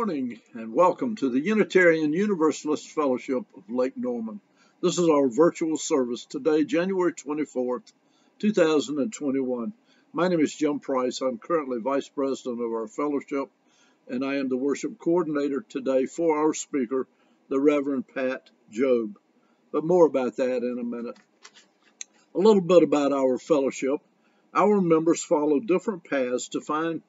morning and welcome to the Unitarian Universalist Fellowship of Lake Norman. This is our virtual service today, January 24th, 2021. My name is Jim Price. I'm currently Vice President of our fellowship, and I am the worship coordinator today for our speaker, the Reverend Pat Jobe. But more about that in a minute. A little bit about our fellowship. Our members follow different paths to find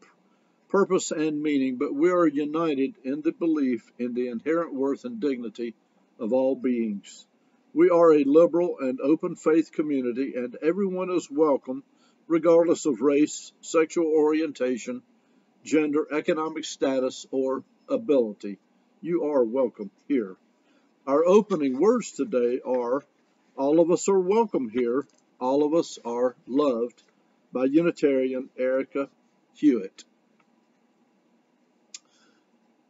purpose and meaning, but we are united in the belief in the inherent worth and dignity of all beings. We are a liberal and open faith community, and everyone is welcome regardless of race, sexual orientation, gender, economic status, or ability. You are welcome here. Our opening words today are, all of us are welcome here, all of us are loved, by Unitarian Erica Hewitt.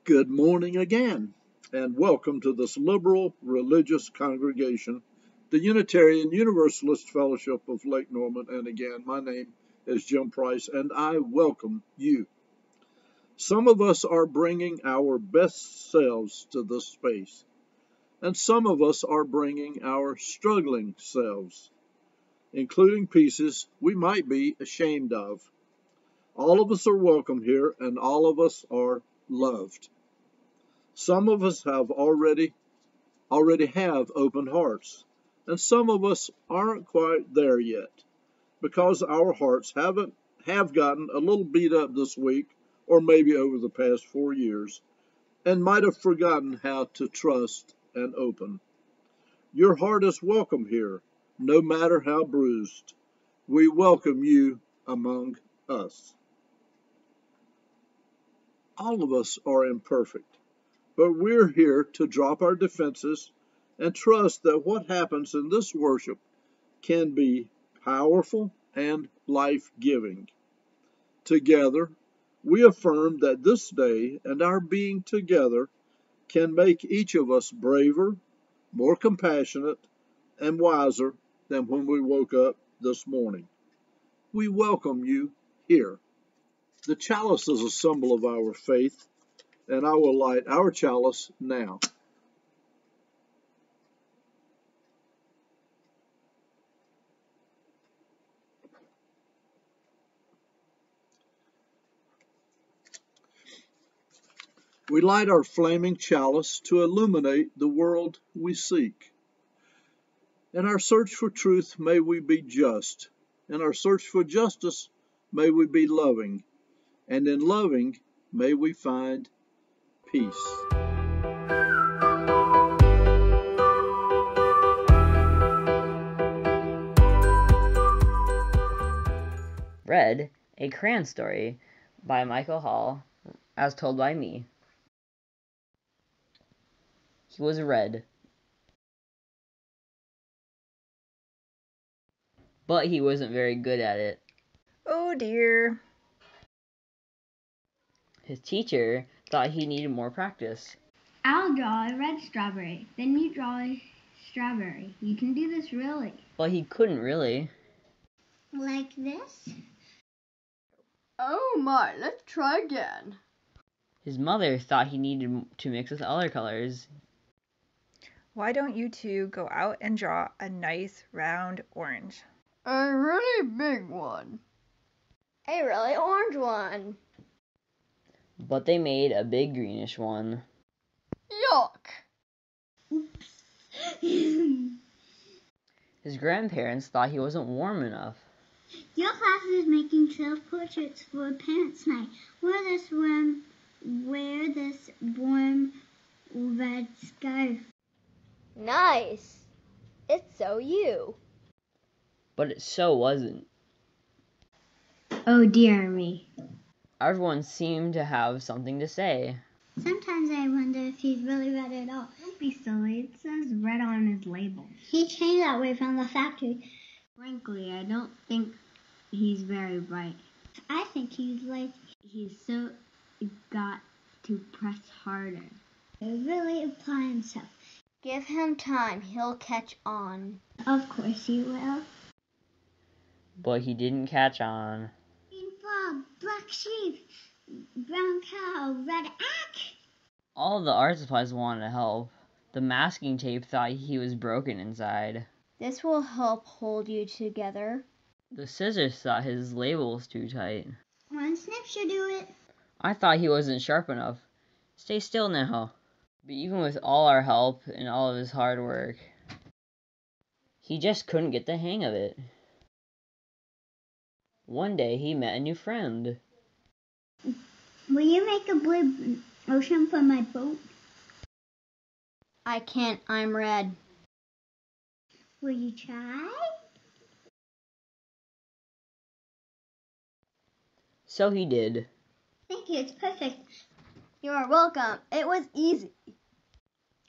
Good morning again, and welcome to this liberal religious congregation, the Unitarian Universalist Fellowship of Lake Norman. And again, my name is Jim Price, and I welcome you. Some of us are bringing our best selves to this space, and some of us are bringing our struggling selves, including pieces we might be ashamed of. All of us are welcome here, and all of us are loved. Some of us have already have open hearts, and some of us aren't quite there yet, because our hearts have gotten a little beat up this week, or maybe over the past 4 years, and might have forgotten how to trust and open. Your heart is welcome here, no matter how bruised. We welcome you among us. All of us are imperfect, but we're here to drop our defenses and trust that what happens in this worship can be powerful and life-giving. Together, we affirm that this day and our being together can make each of us braver, more compassionate, and wiser than when we woke up this morning. We welcome you here. The chalice is a symbol of our faith, and I will light our chalice now. We light our flaming chalice to illuminate the world we seek. In our search for truth, may we be just. In our search for justice, may we be loving. And in loving, may we find peace. Read, a crayon story by Michael Hall, as told by me. He was red, but he wasn't very good at it. Oh dear. His teacher thought he needed more practice. I'll draw a red strawberry. Then you draw a strawberry. You can do this really. But he couldn't really. Like this? Oh my, let's try again. His mother thought he needed to mix with other colors. Why don't you two go out and draw a nice round orange? A really big one. A really orange one. But they made a big greenish one. Yuck. Your His grandparents thought he wasn't warm enough. class is making self-portraits for parents' night. Wear this warm red scarf. Nice. It's so you. But it so wasn't. Oh dear me. Everyone seemed to have something to say. Sometimes I wonder if he's really red at all. Don't be silly. It says red on his label. He came that way from the factory. Frankly, I don't think he's very bright. I think he's got to press harder. Really apply himself. Give him time. He'll catch on. Of course he will. But he didn't catch on. Green frog, black sheep, brown cow, red ack. All the art supplies wanted to help. The masking tape thought he was broken inside. This will help hold you together. The scissors thought his label was too tight. One snip should do it. I thought he wasn't sharp enough. Stay still now. But even with all our help and all of his hard work, he just couldn't get the hang of it. One day he met a new friend. Will you make a blue ocean for my boat? I can't, I'm red. Will you try? So he did. Thank you, it's perfect. You are welcome. It was easy.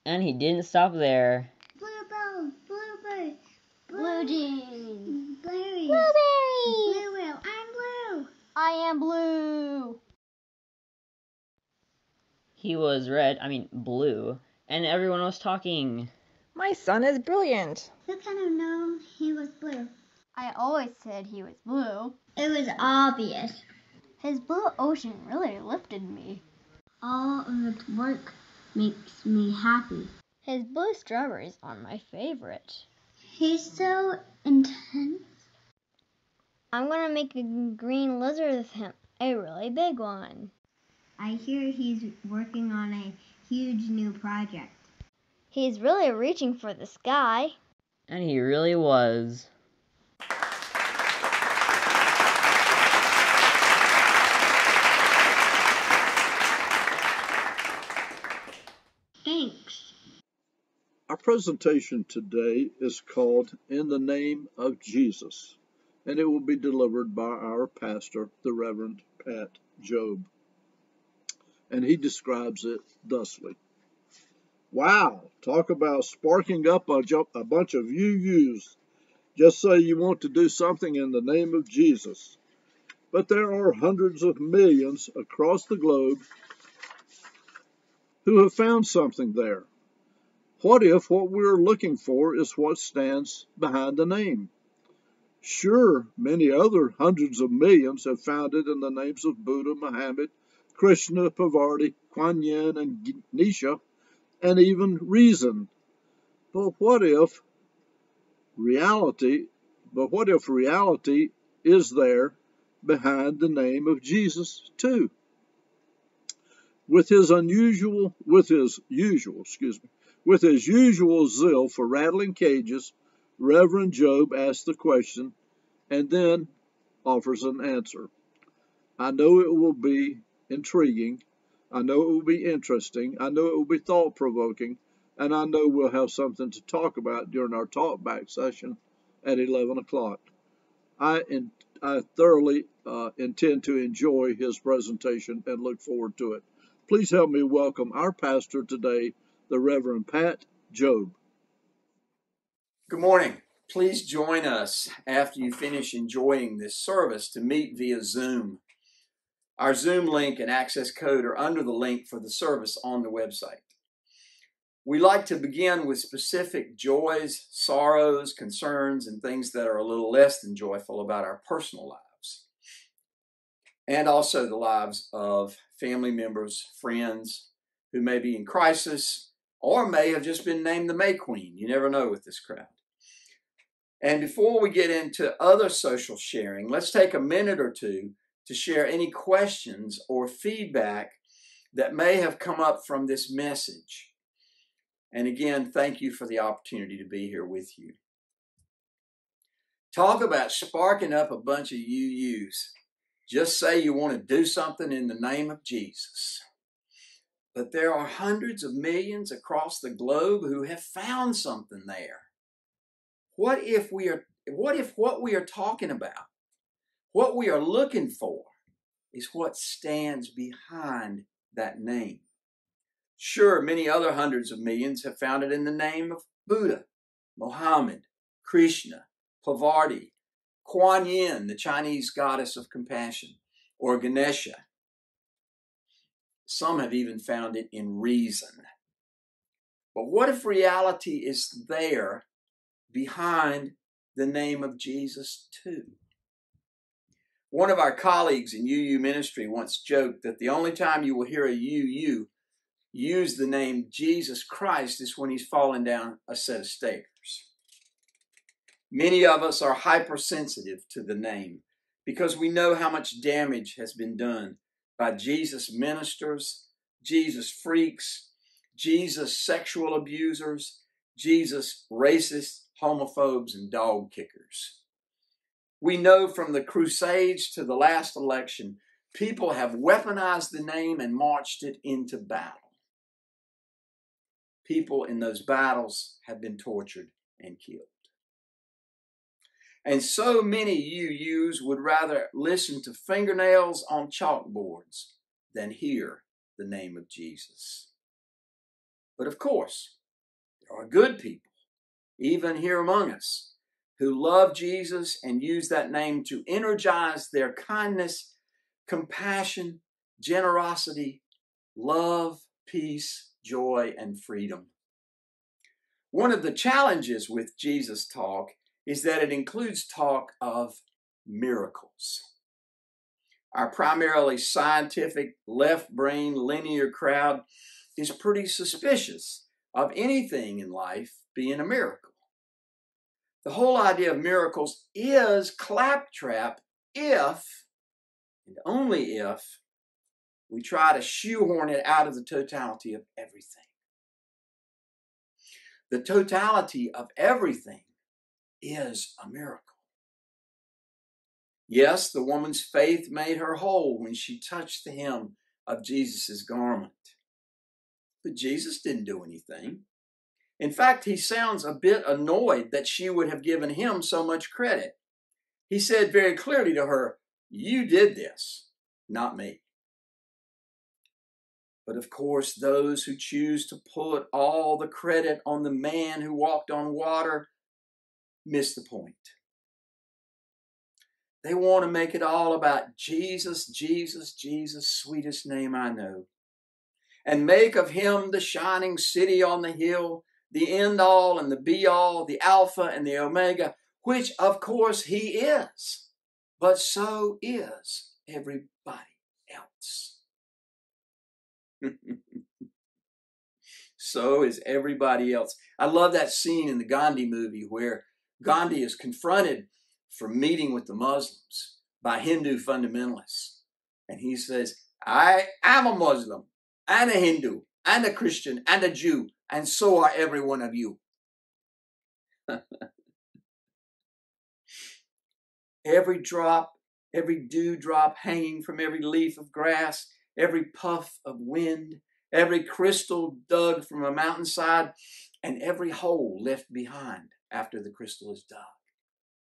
And he didn't stop there. Bluebell, bluebird, Blue jeans. berries, Blueberries. blue whale, I'm blue. I am blue. He was blue, and everyone was talking. My son is brilliant. Who kind of know he was blue? I always said he was blue. It was obvious. His blue ocean really lifted me. All of its work makes me happy. His blue strawberries are my favorite. He's so intense. I'm going to make a green lizard of him, a really big one. I hear he's working on a huge new project. He's really reaching for the sky. And he really was. Thanks. Our presentation today is called In the Name of Jesus, and it will be delivered by our pastor, the Reverend Pat Jobe. And he describes it thusly. Wow, talk about sparking up a bunch of you-yous. Just say you want to do something in the name of Jesus. But there are hundreds of millions across the globe who have found something there. What if what we're looking for is what stands behind the name? Sure, many other hundreds of millions have found it in the names of Buddha, Mohammed, Krishna, Pavarti, Quan Yin, and Gnesha, and even reason. But what if reality is there behind the name of Jesus too? With his usual zeal for rattling cages, Reverend Jobe asks the question and then offers an answer. I know it will be intriguing, I know it will be interesting, I know it will be thought-provoking, and I know we'll have something to talk about during our talk-back session at 11 o'clock. I thoroughly intend to enjoy his presentation and look forward to it. Please help me welcome our pastor today, the Reverend Pat Jobe. Good morning. Please join us after you finish enjoying this service to meet via Zoom. Our Zoom link and access code are under the link for the service on the website. We like to begin with specific joys, sorrows, concerns, and things that are a little less than joyful about our personal lives, and also the lives of family members, friends who may be in crisis or may have just been named the May Queen. You never know with this crowd. And before we get into other social sharing, let's take a minute or two to share any questions or feedback that may have come up from this message. And again, thank you for the opportunity to be here with you. Talk about sparking up a bunch of you-yous. Just say you want to do something in the name of Jesus. But there are hundreds of millions across the globe who have found something there. What if what we are talking about, what we are looking for, is what stands behind that name? Sure, many other hundreds of millions have found it in the name of Buddha, Mohammed, Krishna, Pavarti, Quan Yin, the Chinese goddess of compassion, or Gnesha. Some have even found it in reason. But what if reality is there behind the name of Jesus too? One of our colleagues in UU ministry once joked that the only time you will hear a UU use the name Jesus Christ is when he's falling down a set of stairs. Many of us are hypersensitive to the name because we know how much damage has been done by Jesus ministers, Jesus freaks, Jesus sexual abusers, Jesus racists, homophobes, and dog kickers. We know from the Crusades to the last election, people have weaponized the name and marched it into battle. People in those battles have been tortured and killed. And so many UUs would rather listen to fingernails on chalkboards than hear the name of Jesus. But of course, there are good people, even here among us, who love Jesus and use that name to energize their kindness, compassion, generosity, love, peace, joy, and freedom. One of the challenges with Jesus talk is that it includes talk of miracles. Our primarily scientific, left-brain, linear crowd is pretty suspicious of anything in life being a miracle. The whole idea of miracles is claptrap if, and only if, we try to shoehorn it out of the totality of everything. The totality of everything is a miracle. Yes, the woman's faith made her whole when she touched the hem of Jesus' garment. But Jesus didn't do anything. In fact, he sounds a bit annoyed that she would have given him so much credit. He said very clearly to her, "You did this, not me." But of course, those who choose to put all the credit on the man who walked on water miss the point. They want to make it all about Jesus, Jesus, Jesus, sweetest name I know, and make of him the shining city on the hill, the end all and the be all, the Alpha and the Omega, which of course he is, but so is everybody else. So is everybody else. I love that scene in the Gandhi movie where Gandhi is confronted for meeting with the Muslims by Hindu fundamentalists. And he says, I am a Muslim and a Hindu and a Christian and a Jew, and so are every one of you. Every drop, every dewdrop hanging from every leaf of grass, every puff of wind, every crystal dug from a mountainside, and every hole left behind after the crystal is dug.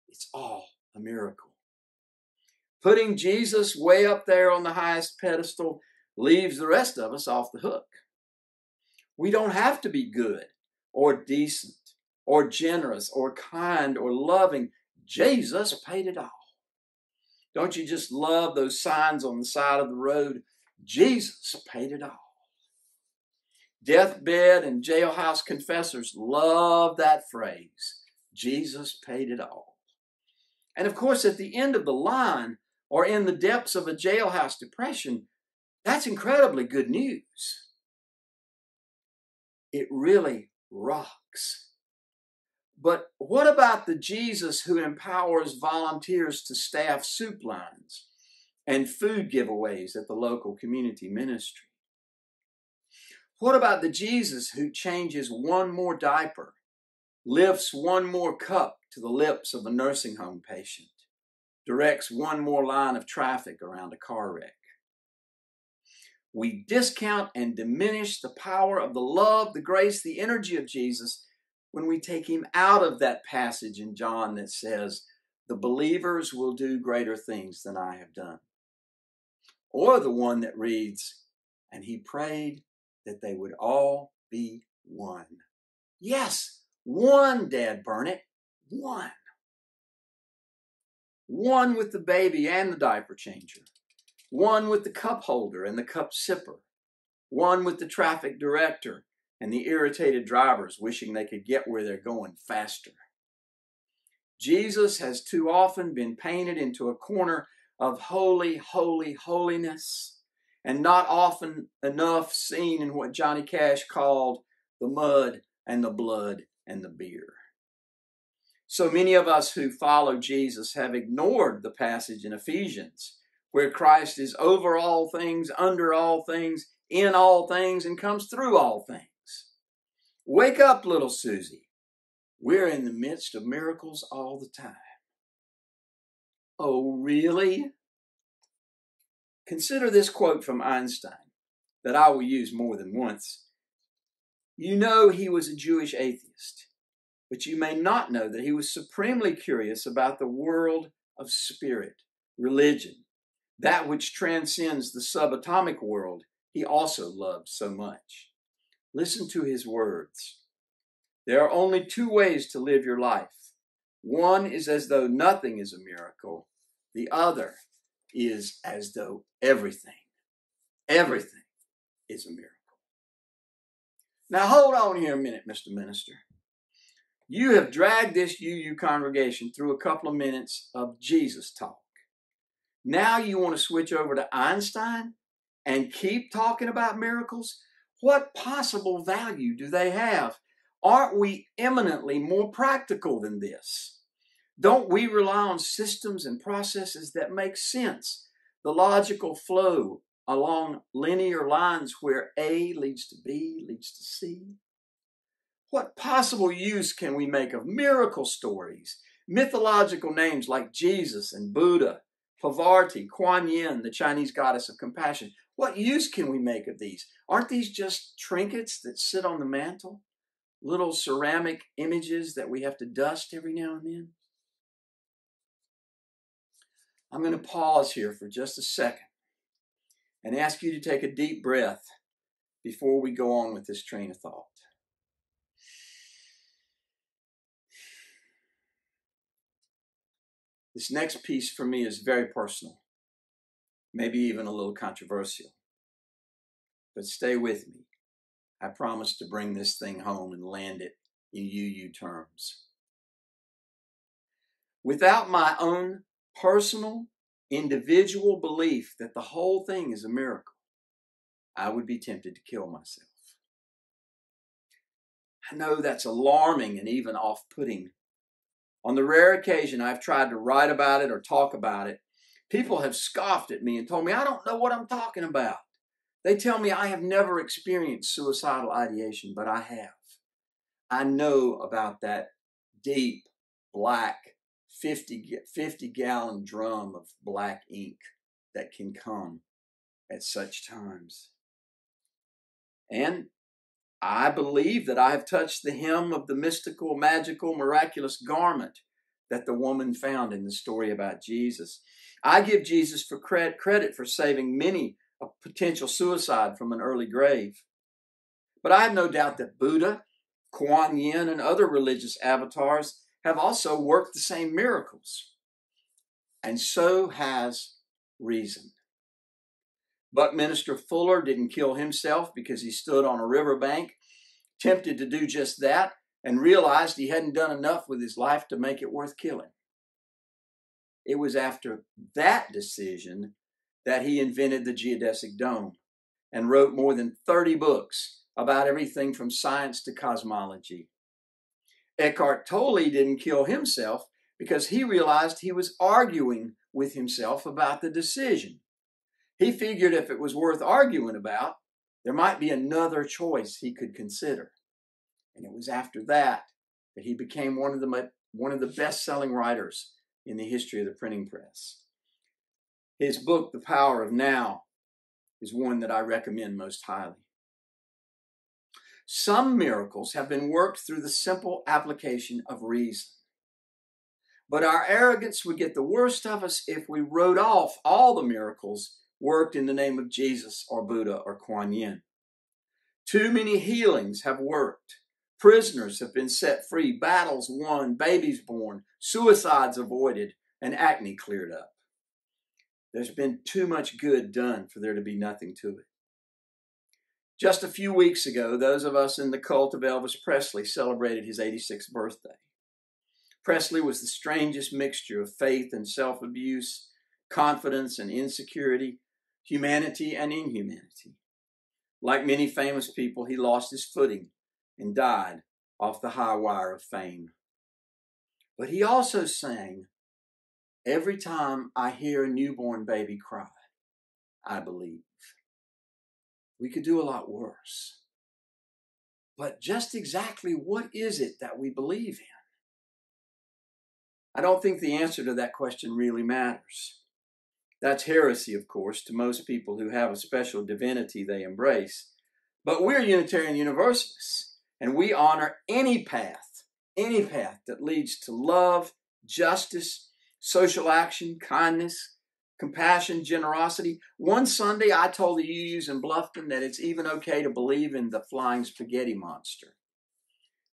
It's all a miracle. Putting Jesus way up there on the highest pedestal leaves the rest of us off the hook. We don't have to be good or decent or generous or kind or loving. Jesus paid it all. Don't you just love those signs on the side of the road? Jesus paid it all. Deathbed and jailhouse confessors love that phrase. Jesus paid it all. And of course, at the end of the line or in the depths of a jailhouse depression, that's incredibly good news. It really rocks. But what about the Jesus who empowers volunteers to staff soup lines and food giveaways at the local community ministry? What about the Jesus who changes one more diaper, lifts one more cup to the lips of a nursing home patient, directs one more line of traffic around a car wreck? We discount and diminish the power of the love, the grace, the energy of Jesus when we take him out of that passage in John that says, the believers will do greater things than I have done. Or the one that reads, and he prayed that they would all be one. Yes, one, Dad Burnett, one. One with the baby and the diaper changer. One with the cup holder and the cup sipper. One with the traffic director and the irritated drivers wishing they could get where they're going faster. Jesus has too often been painted into a corner of holy, holy, holiness and not often enough seen in what Johnny Cash called the mud and the blood and the beer. So many of us who follow Jesus have ignored the passage in Ephesians where Christ is over all things, under all things, in all things, and comes through all things. Wake up, little Susie. We're in the midst of miracles all the time. Oh, really? Consider this quote from Einstein that I will use more than once. You know he was a Jewish atheist, but you may not know that he was supremely curious about the world of spirit, religion, that which transcends the subatomic world he also loved so much. Listen to his words. There are only two ways to live your life. One is as though nothing is a miracle. The other is as though everything is a miracle. Now hold on here a minute, Mr. Minister. You have dragged this UU congregation through a couple of minutes of Jesus talk. Now you want to switch over to Einstein and keep talking about miracles? What possible value do they have? Aren't we eminently more practical than this? Don't we rely on systems and processes that make sense? The logical flow along linear lines where A leads to B, leads to C. What possible use can we make of miracle stories, mythological names like Jesus and Buddha, Pavarti, Quan Yin, the Chinese goddess of compassion? What use can we make of these? Aren't these just trinkets that sit on the mantle? Little ceramic images that we have to dust every now and then? I'm going to pause here for just a second and ask you to take a deep breath before we go on with this train of thought. This next piece for me is very personal, maybe even a little controversial. But stay with me. I promise to bring this thing home and land it in UU terms. Without my own personal, individual belief that the whole thing is a miracle, I would be tempted to kill myself. I know that's alarming and even off-putting. On the rare occasion I've tried to write about it or talk about it, people have scoffed at me and told me I don't know what I'm talking about. They tell me I have never experienced suicidal ideation, but I have. I know about that deep, black, 50-gallon drum of black ink that can come at such times. And I believe that I have touched the hem of the mystical, magical, miraculous garment that the woman found in the story about Jesus. I give Jesus for credit for saving many a potential suicide from an early grave. But I have no doubt that Buddha, Quan Yin, and other religious avatars have also worked the same miracles. And so has reason. Buckminster Fuller didn't kill himself because he stood on a riverbank, tempted to do just that, and realized he hadn't done enough with his life to make it worth killing. It was after that decision that he invented the geodesic dome and wrote more than 30 books about everything from science to cosmology. Eckhart Tolle didn't kill himself because he realized he was arguing with himself about the decision. He figured if it was worth arguing about, there might be another choice he could consider. And it was after that that he became one of the best-selling writers in the history of the printing press. His book, The Power of Now, is one that I recommend most highly. Some miracles have been worked through the simple application of reason. But our arrogance would get the worst of us if we wrote off all the miracles worked in the name of Jesus or Buddha or Quan Yin. Too many healings have worked. Prisoners have been set free, battles won, babies born, suicides avoided, and acne cleared up. There's been too much good done for there to be nothing to it. Just a few weeks ago, those of us in the cult of Elvis Presley celebrated his 86th birthday. Presley was the strangest mixture of faith and self-abuse, confidence and insecurity, humanity and inhumanity. Like many famous people, he lost his footing and died off the high wire of fame. But he also sang, "Every time I hear a newborn baby cry, I believe." We could do a lot worse. But just exactly what is it that we believe in? I don't think the answer to that question really matters. That's heresy, of course, to most people who have a special divinity they embrace. But we're Unitarian Universalists, and we honor any path that leads to love, justice, social action, kindness, compassion, generosity. One Sunday, I told the UUs in Bluffton that it's even okay to believe in the flying spaghetti monster.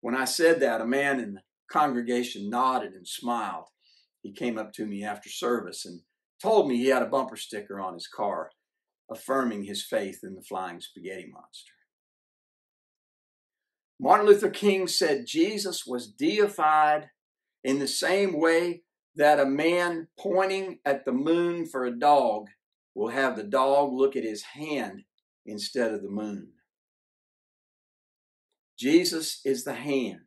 When I said that, a man in the congregation nodded and smiled. He came up to me after service and told me he had a bumper sticker on his car affirming his faith in the flying spaghetti monster. Martin Luther King said Jesus was deified in the same way that a man pointing at the moon for a dog will have the dog look at his hand instead of the moon. Jesus is the hand.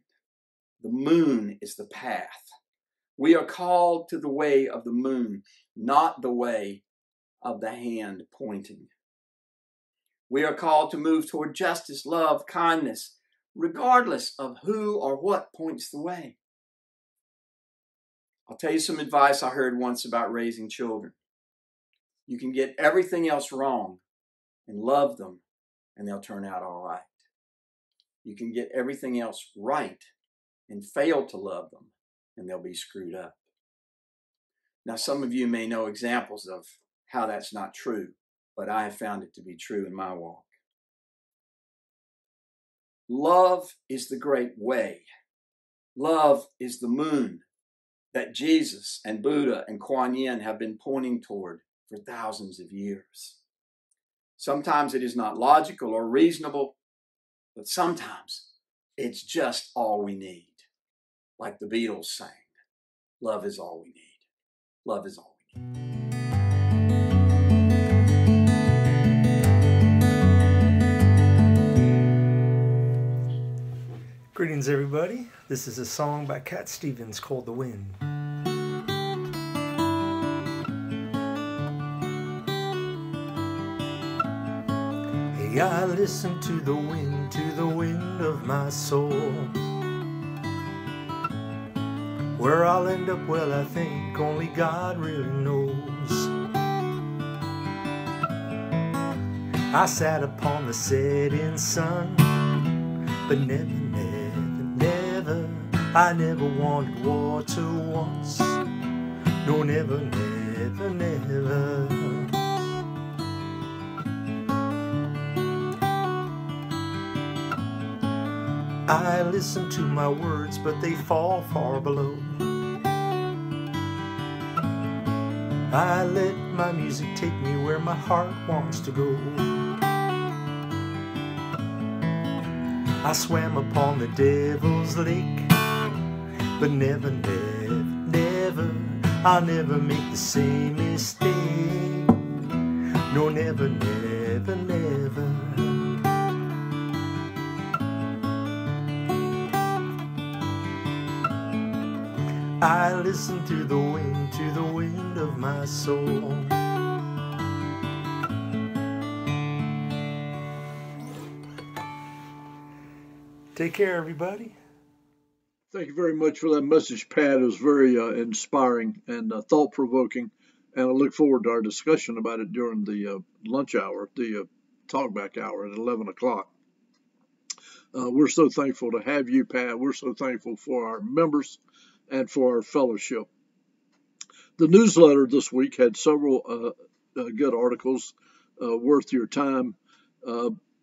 The moon is the path. We are called to the way of the moon, not the way of the hand pointing. We are called to move toward justice, love, kindness, regardless of who or what points the way. I'll tell you some advice I heard once about raising children. You can get everything else wrong and love them, and they'll turn out all right. You can get everything else right and fail to love them, and they'll be screwed up. Now, some of you may know examples of how that's not true, but I have found it to be true in my walk. Love is the great way. Love is the moon that Jesus and Buddha and Quan Yin have been pointing toward for thousands of years. Sometimes it is not logical or reasonable, but sometimes it's just all we need. Like the Beatles sang, love is all we need. Love is all we need. Greetings, everybody. This is a song by Cat Stevens called The Wind. Hey, I listen to the wind of my soul. Where I'll end up, well, I think only God really knows. I sat upon the setting sun, but never, I never wanted water once. No, never. I listen to my words, but they fall far below. I let my music take me where my heart wants to go. I swam upon the devil's lake, but never, I'll never make the same mistake. No, never. I listen to the wind of my soul. Take care, everybody. Thank you very much for that message, Pat. It was very inspiring and thought-provoking, and I look forward to our discussion about it during the lunch hour, the talkback hour at 11 o'clock. We're so thankful to have you, Pat. We're so thankful for our members and for our fellowship. The newsletter this week had several good articles worth your time.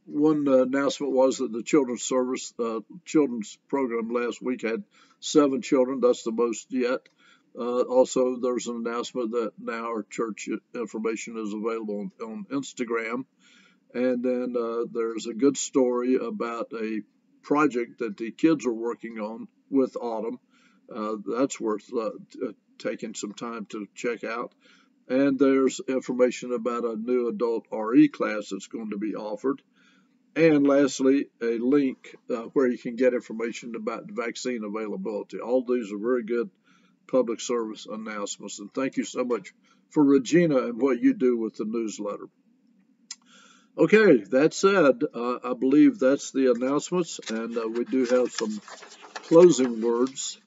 One announcement was that the children's program last week had 7 children. That's the most yet. Also, there's an announcement that now our church information is available on Instagram. And then there's a good story about a project that the kids are working on with Autumn. That's worth taking some time to check out. And there's information about a new adult RE class that's going to be offered. And lastly, a link where you can get information about vaccine availability. All these are very good public service announcements. And thank you so much for Regina and what you do with the newsletter. Okay, that said, I believe that's the announcements, and we do have some closing words.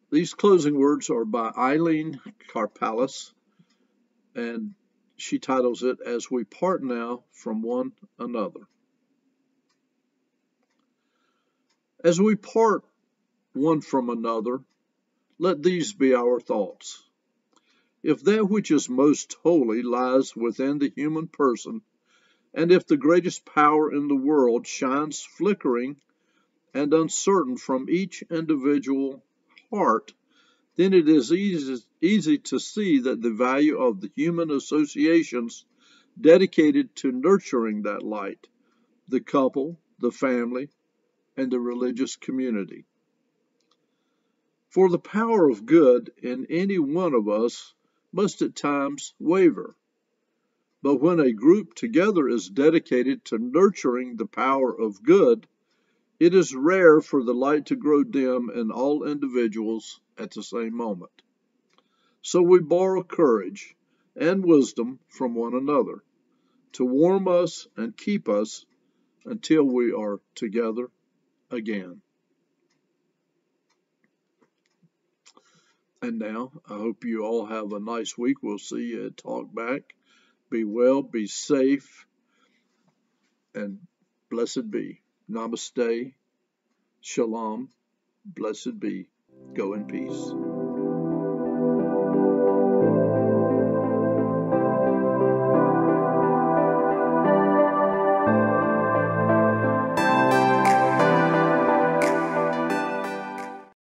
These closing words are by Eileen Karpalis, and she titles it, As We Part Now from One Another. As we part one from another, let these be our thoughts. If that which is most holy lies within the human person, and if the greatest power in the world shines flickering and uncertain from each individual heart, then it is easy to see that the value of the human associations dedicated to nurturing that light, the couple, the family, and the religious community. For the power of good in any one of us must at times waver. But when a group together is dedicated to nurturing the power of good, it is rare for the light to grow dim in all individuals at the same moment. So we borrow courage and wisdom from one another to warm us and keep us until we are together again. And now, I hope you all have a nice week. We'll see you at Talk Back. Be well, be safe, and blessed be. Namaste. Shalom. Blessed be. Go in peace.